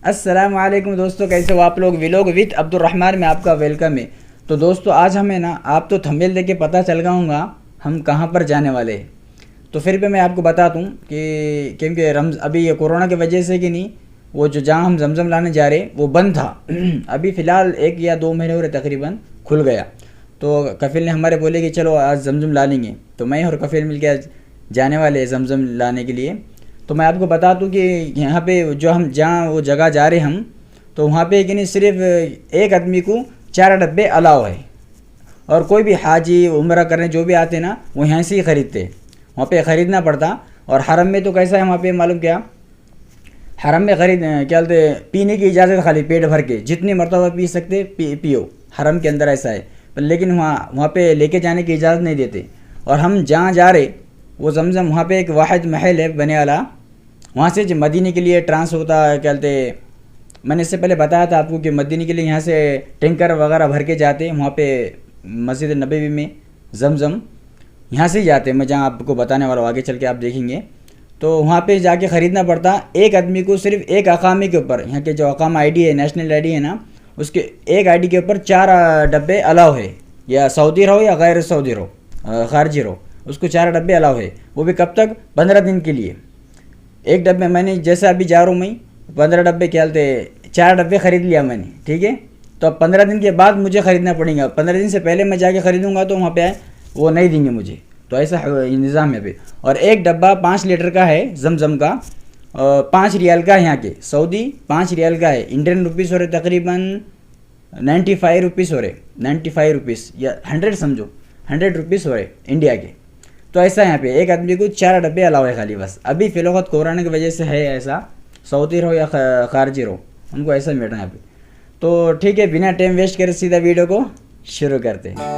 अस्सलाम वालेकुम दोस्तों, कैसे हो आप लोग। व्लॉग विद अब्दुर्रहमान में आपका वेलकम है। तो दोस्तों आज हमें ना, आप तो थंबनेल देख के पता चल गया होगा हम कहाँ पर जाने वाले हैं। तो फिर भी मैं आपको बता दूं कि क्योंकि अभी ये कोरोना की वजह से कि नहीं, वो जो जहाँ हम जमजम लाने जा रहे वो बंद था। अभी फ़िलहाल 1 या 2 महीने हो रहे तकरीबन खुल गया। तो कफ़िल ने हमारे बोले कि चलो आज जमजम ला लेंगे। तो मैं और कफ़िल मिल के आज जाने वाले हैं जमजम लाने के लिए। तो मैं आपको बता दूं कि यहाँ पे जो हम जहाँ वो जगह जा रहे हम, तो वहाँ पे कि नहीं सिर्फ एक आदमी को 4 डब्बे अलाउ है। और कोई भी हाजी उम्रा करने जो भी आते ना, वो यहाँ से ही ख़रीदते, वहाँ पे ख़रीदना पड़ता। और हरम में तो कैसा है वहाँ पे मालूम क्या, हरम में क्या बोलते पीने की इजाज़त खाली पेट भर के जितनी मरतबा पी सकते पियो, हरम के अंदर ऐसा है। पर लेकिन वहाँ पे लेके जाने की इजाज़त नहीं देते। और हम जहाँ जा रहे वो जमजम, वहाँ पे एक वाहिद महल है बने वाला, वहाँ से जो मदीने के लिए ट्रांस होता है, क्या बोलते, मैंने इससे पहले बताया था आपको कि मदीने के लिए यहाँ से टैंकर वगैरह भर के जाते हैं वहाँ पे मस्जिद नबवी में जमजम, यहाँ से ही जाते हैं। मैं जहाँ आपको बताने वाला हूँ, आगे चल के आप देखेंगे। तो वहाँ पे जाके ख़रीदना पड़ता एक आदमी को, सिर्फ एक अकामे के ऊपर, यहाँ के जो अकामा आईडी है, नेशनल आईडी है ना, उसके एक आईडी के ऊपर 4 डब्बे अलाउ है। या सऊदी रहो या गैर सऊदी रहो, खारजी रहो, उसको 4 डब्बे अलाउ है। वो भी कब तक, 15 दिन के लिए। एक डब्बे मैंने जैसे अभी जा रहा हूँ मैं, 15 डब्बे क्या बोलते 4 डब्बे ख़रीद लिया मैंने, ठीक है। तो अब 15 दिन के बाद मुझे ख़रीदना पड़ेगा। 15 दिन से पहले मैं जाके ख़रीदूँगा तो वहाँ पे वो नहीं देंगे मुझे। तो ऐसा निज़ाम है अभी। और एक डब्बा 5 लीटर का है जमजम का, 5 रियाल का है, यहाँ के सऊदी 5 रियाल का है। इंडियन रुपीज़ हो रहे तकरीबन 95 रुपीज़ हो रहे, 95 रुपीज़ या 100 समझो, 100 रुपीज़ हो रहे इंडिया के। तो ऐसा यहाँ पे एक आदमी को 4 डब्बे अलाउ है खाली बस। अभी फ़िलहाल कोरोना की वजह से है ऐसा, सऊदी रहो या खारजी रहो, उनको ऐसा मिल रहा है यहाँ पे। तो ठीक है, बिना टाइम वेस्ट करे सीधा वीडियो को शुरू करते हैं।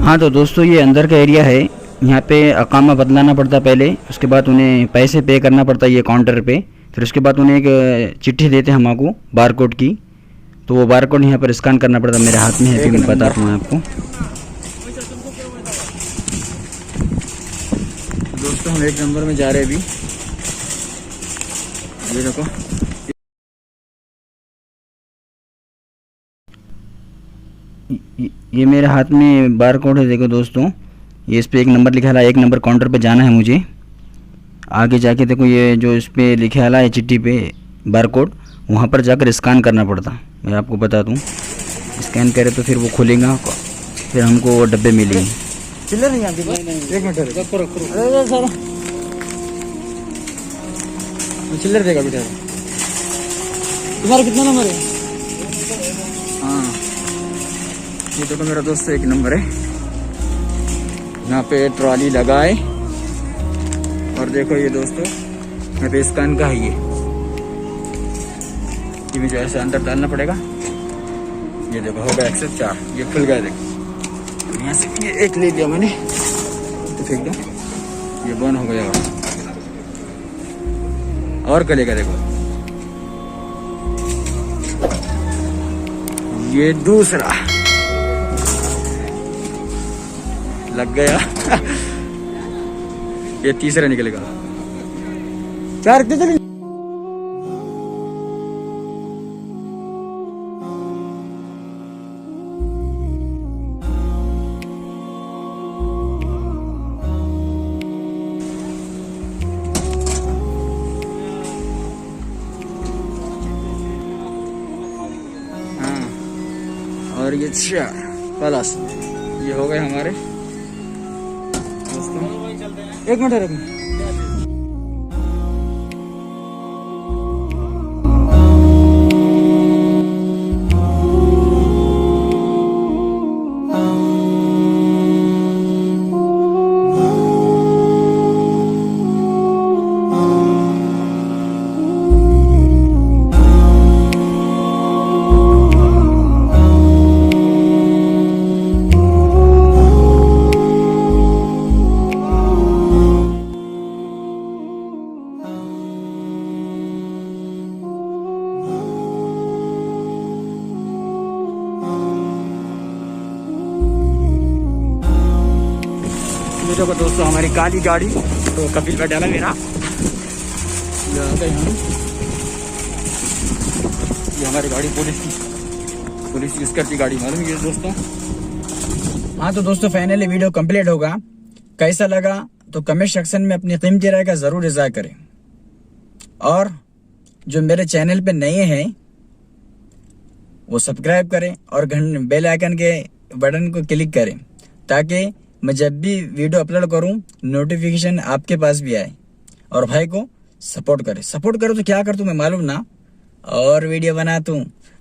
हाँ तो दोस्तों ये अंदर का एरिया है। यहाँ पे अकामा बदलाना पड़ता पहले, उसके बाद उन्हें पैसे पे करना पड़ता है ये काउंटर पे। फिर उसके बाद उन्हें एक चिट्ठी देते हैं हमको बारकोड की, तो वो बारकोड यहाँ पर स्कैन करना पड़ता। मेरे हाथ में है, फिर मैं बताता हूँ आपको। दोस्तों हम 1 नंबर में जा रहे हैं अभी। ये देखो, ये मेरे हाथ में बार कोड है। देखो दोस्तों, ये इस पे 1 नंबर लिखा है, 1 नंबर काउंटर पे जाना है मुझे। आगे जाके देखो, ये जो इस पे लिखा है चिट्ठी पे बार कोड, वहाँ पर जाकर स्कैन करना पड़ता। मैं आपको बता दूँ, स्कैन करे तो फिर वो खुलेगा, फिर हमको वो डब्बे मिलेंगे। चिल्लर नहीं आपके पास? एक मिनट अरे सर, चिल्लर देगा बेटा। तुम्हारा कितना नंबर है? हाँ, ये देखो मेरा दोस्त 1 नंबर है। यहाँ पे ट्रॉली लगाए और देखो ये दोस्तों, यहाँ पे स्कैन का है ये भी जो ऐसे अंदर डालना पड़ेगा। ये देखो हो गया 104, ये खुल गया। देखो यहाँ से ये 1 ले लिया मैंने, तो फेंक दो, ये बंद हो गया। और करेगा देखो, ये दूसरा लग गया। ये तीसरा निकलेगा। 4 कितने चले? और ये 4 प्लस ये हो गए हमारे दोस्तों। 1 मिनट रखना। देखो दोस्तों, हमारी काली गाड़ी, तो कपिल बैठा है मेरा, ये हमारी गाड़ी पुलिस यूज करती गाड़ी, मालूम है दोस्तों। हाँ तो दोस्तों, फाइनली वीडियो कंप्लीट होगा। कैसा लगा तो कमेंट सेक्शन में अपनी कीमती राय का जरूर इज़हार करें, और जो मेरे चैनल पे नए हैं वो सब्सक्राइब करें और बेल आइकन के बटन को क्लिक करें, ताकि मैं जब भी वीडियो अपलोड करूं नोटिफिकेशन आपके पास भी आए। और भाई को सपोर्ट करो तो क्या कर दूं मैं मालूम ना, और वीडियो बना दूं।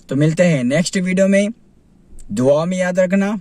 तो मिलते हैं नेक्स्ट वीडियो में, दुआ में याद रखना।